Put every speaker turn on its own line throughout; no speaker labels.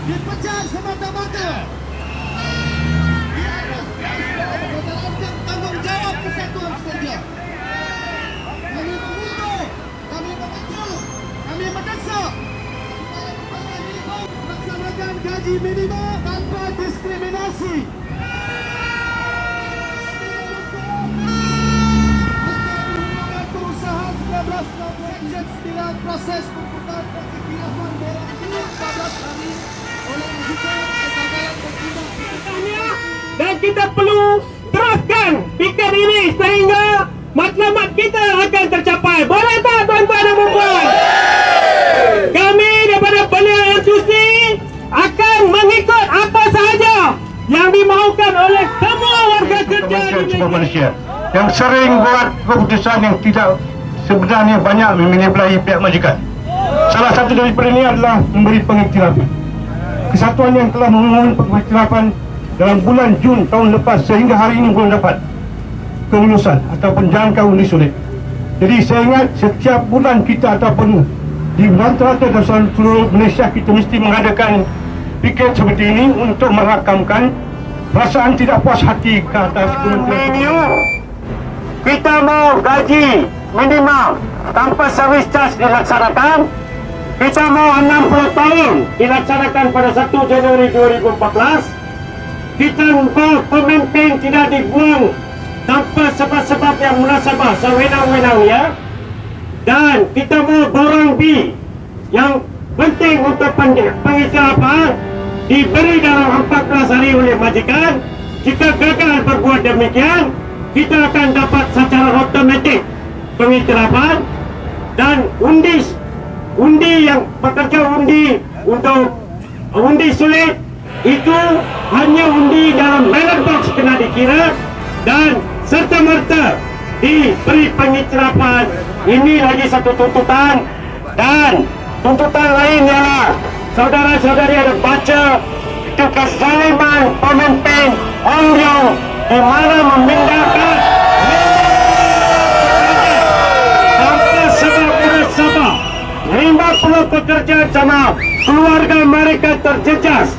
dipecat semata-mata. Dalam tanggungjawab Persatuan Pekerja. Kami mengutuk, kami mengetuk, kami mendesak supaya minimum melaksanakan gaji minimum tanpa diskriminasi. Perusahaan 19 proses pembukaan kekhilafan dalam 14 hari oleh majikan kegagalan bertindak.
Dan kita perlu teruskan piket ini sehingga matlamat kita akan tercapai. Boleh tak tuan-tuan dan puan-puan? Kami daripada Belia Susi akan mengikut apa sahaja yang dimaukan oleh semua warga kerja di
Malaysia yang sering buat keputusan yang tidak sebenarnya banyak menyebelahi pihak majikan. Salah satu daripada ini adalah memberi pengiktirafan. Kesatuan yang telah memohon pengiktirafan dalam bulan Jun tahun lepas sehingga hari ini belum dapat kelulusan ataupun jangka undi sulit. Jadi saya ingat setiap bulan kita ataupun di rata-rata dalam seluruh Malaysia kita mesti mengadakan piket seperti ini untuk merakamkan perasaan tidak puas hati ke atas kementerian.
Kita mau gaji minimal tanpa servis charge dilaksanakan. Kita mau 60 tahun dilaksanakan pada 1 Januari 2014. Kita mau pemimpin tidak dibuang tanpa sebab-sebab yang munasabah sewenang-wenangnya. Dan kita mau borang B yang penting untuk pengiktirafan diberi dalam 14 hari oleh majikan. Jika gagal berbuat demikian, kita akan dapat secara otomatik pengiktirafan. Dan undi yang pekerja undi untuk undi sulit itu hanya undi dalam ballot box kena dikira dan serta-merta diberi pengiktirafan. Ini lagi satu tuntutan. Dan tuntutan lain ialah saudara-saudari ada baca itu kezaliman pemimpin Hong Leong di mana memindahkan tanpa sebab munasabah 50 pekerja sama keluarga mereka terjejas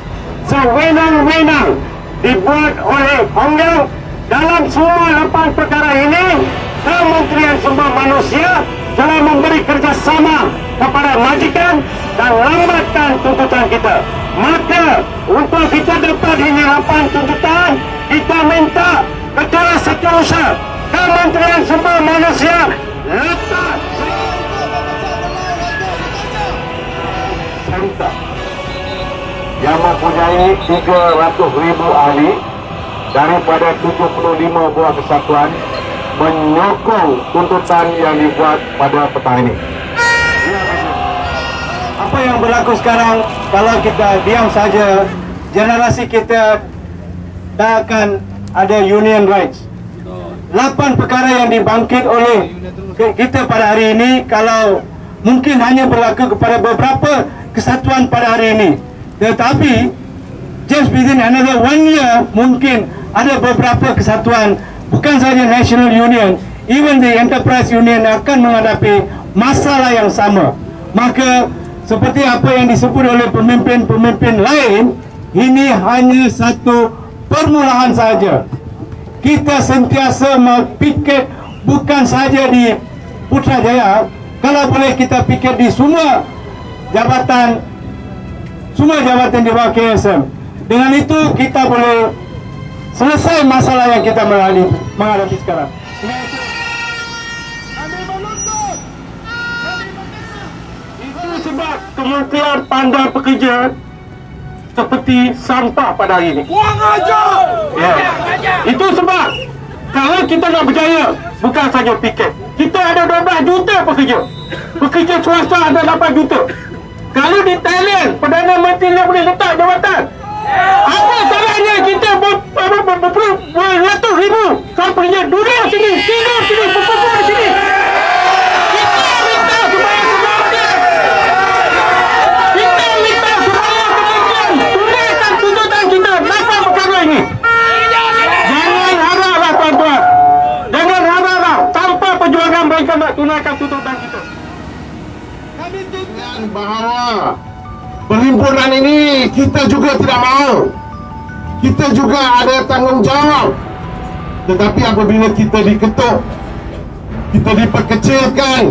sewenang-wenang dibuat oleh Hong Leong. Dalam semua 8 perkara ini Kementerian Sumber Manusia telah memberi kerjasama kepada majikan dan lambatkan tuntutan kita. Maka untuk kita dapat ini 8 tuntutan, kita minta kepada seterusnya Kementerian Sumber Manusia letak serta yang mempunyai 300,000 ahli daripada 75 buah kesatuan menyokong tuntutan yang dibuat pada petang ini.
Apa yang berlaku sekarang, kalau kita diam saja, generasi kita tak akan ada union rights. 8 perkara yang dibangkit oleh kita pada hari ini, kalau mungkin hanya berlaku kepada beberapa kesatuan pada hari ini, tetapi just within another 1 year mungkin ada beberapa kesatuan, bukan saja National Union, even the Enterprise Union akan menghadapi masalah yang sama. Maka seperti apa yang disebut oleh pemimpin-pemimpin lain, ini hanya satu permulaan saja. Kita sentiasa piket bukan saja di Putrajaya, kalau boleh kita piket di semua jabatan di bawah KSM. Dengan itu kita boleh selesai masalah yang kita menghadapi sekarang.
Kami menuntut, kami mendesak.
Itu sebab Kementerian Pandai Pekerja seperti sampah pada hari ini.
Buang aja!
Ya. Itu sebab kalau kita nak berjaya, bukan saja piket. Kita ada 12 juta pekerja. Pekerja swasta ada 8 juta. Kalau di Thailand, Perdana Menteri dia boleh letak jawatan. Apa caranya kita beratus ribu sampai duduk sini, tidur sini, berkumpul sini. Kita minta supaya kementerian, tunaikan tuntutan kita. Kenapa perkara ini? Jangan haraplah tuan-tuan, jangan haraplah tanpa perjuangan mereka nak tunaikan tuntutan kita.
Kami tuntut
Bahawa Perhimpunan ini kita juga tidak mahu. Kita juga ada tanggungjawab. Tetapi apabila kita diketuk, kita diperkecilkan,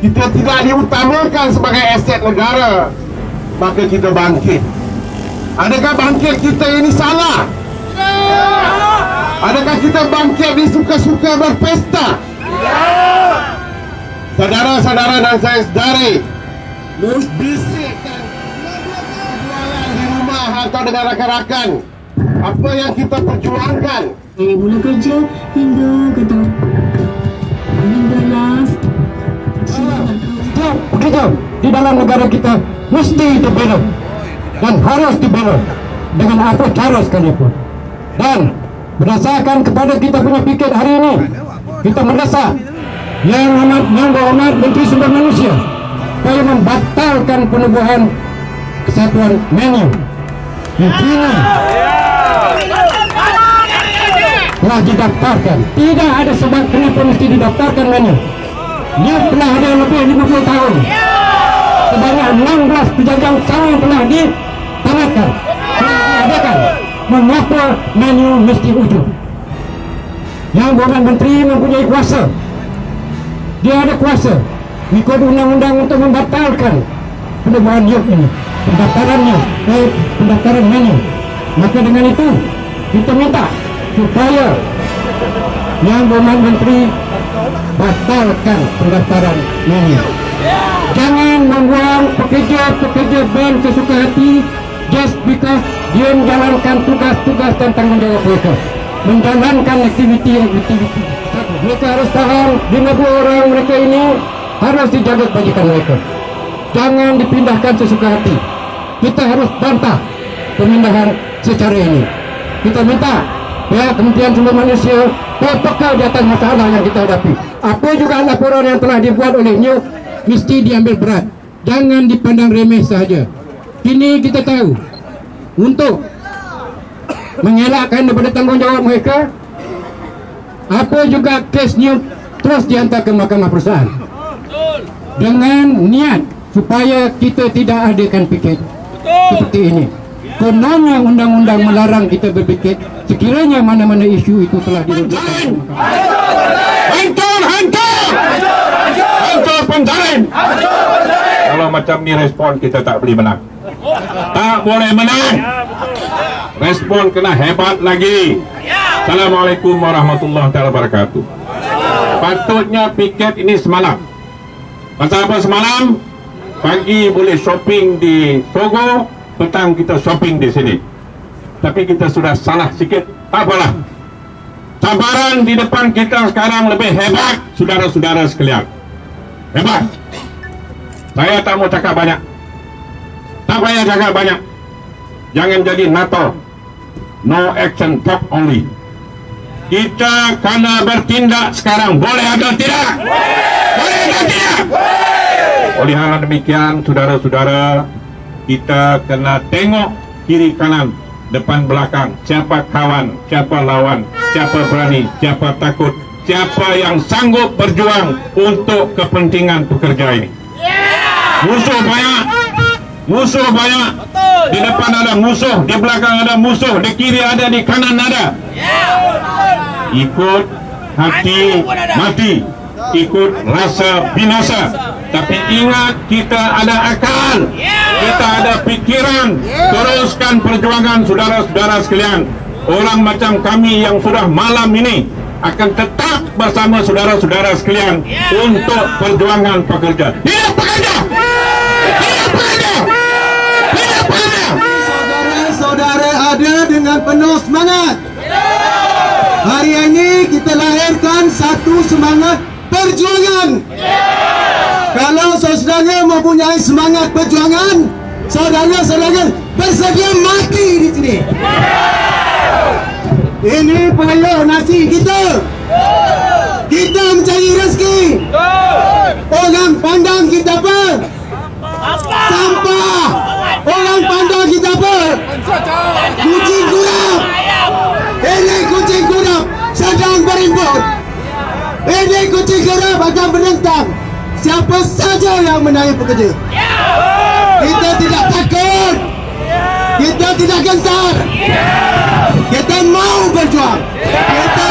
kita tidak diutamakan sebagai aset negara, maka kita bangkit. Adakah bangkit kita ini salah? Adakah kita bangkit di suka-suka berpesta? Saudara-saudara dan saya sedari, bisikkan perjuangan di rumah atau dengan rakan-rakan. Apa yang kita perjuangkan
dari mula kerja hingga kata last
begitu di dalam negara kita mesti dibela dan harus dibela dengan apa cara sekalipun. Dan berdasarkan kepada kita punya piket hari ini, kita mendesak Yang Amat Menteri Sumber Manusia supaya membatalkan penubuhan Kesatuan Menu yang kini telah didaftarkan. Tidak ada sebab kenapa mesti didaftarkan Menu. Dia telah ada lebih 50 tahun. Sebanyak 16 penjajah saling telah ditanakan, telah diadakan. Mengapa Menu mesti wujud? Yang Perdana Menteri mempunyai kuasa. Dia ada kuasa mengikut undang-undang untuk membatalkan penubuhan YUP ini, pendaftaran Menu. Maka dengan itu kita minta supaya Yang Perdana Menteri batalkan pendaftaran Menu. Jangan membuang pekerja-pekerja BEN sesuka hati just because dia menjalankan tugas-tugas dan tanggungjawab mereka, menjalankan aktiviti. Mereka harus tahan 50 orang mereka ini harus dijaga kebajikan mereka. Jangan dipindahkan sesuka hati. Kita harus bantah pemindahan secara ini. Kita minta pihak Kementerian Sumber Manusia peka di atas masalah yang kita hadapi. Apa juga laporan yang telah dibuat olehnya mesti diambil berat. Jangan dipandang remeh sahaja. Kini kita tahu untuk mengelakkan daripada tanggungjawab mereka, apa juga kesnya terus dihantar ke Mahkamah Perusahaan dengan niat supaya kita tidak adakan piket seperti ini. Kononnya undang-undang melarang kita berpiket sekiranya mana-mana isu itu telah dirumuskan. Hancur penjarin. Kalau macam ni respon kita tak boleh menang. Tak boleh menang. Respon kena hebat lagi. Assalamualaikum warahmatullahi wabarakatuh. Patutnya piket ini semalam. Pasal apa semalam? Pagi boleh shopping di Togo, petang kita shopping di sini. Tapi kita sudah salah sikit. Tak apalah. Cabaran di depan kita sekarang lebih hebat, saudara-saudara sekalian. Hebat. Saya tak mau cakap banyak. Tak payah cakap banyak. Jangan jadi NATO. No action, talk only. Kita kena bertindak sekarang. Boleh atau tidak? Boleh atau tidak? Oleh hal demikian, saudara-saudara, kita kena tengok kiri kanan, depan belakang. Siapa kawan, siapa lawan, siapa berani, siapa takut, siapa yang sanggup berjuang untuk kepentingan pekerja ini. Musuh banyak. Musuh banyak. Di depan ada musuh, di belakang ada musuh, di kiri ada, di kanan ada. Ikut hati mati, ikut rasa binasa. Tapi ingat, kita ada akal, kita ada pikiran. Teruskan perjuangan saudara-saudara sekalian. Orang macam kami yang sudah malam ini akan tetap bersama saudara-saudara sekalian untuk perjuangan pekerja. Hidup pekerja! Hidup pekerja! Hidup pekerja!
Saudara-saudara ada dengan penuh semangat. Hari ini kita lahirkan satu semangat perjuangan. Kalau saudara mempunyai semangat perjuangan, saudara-saudara bersedia mati di sini. Ini payah nasi kita. Kita mencari rezeki. Orang pandang kita apa? Sampah. Orang pandang kita apa? Kucing kurap. Ini kucing kurap sedang berimpun. Ini kucing kurap akan menentang siapa saja yang menarik pekerja. Kita tidak takut. Kita tidak gentar. Kita mau berjuang. Kita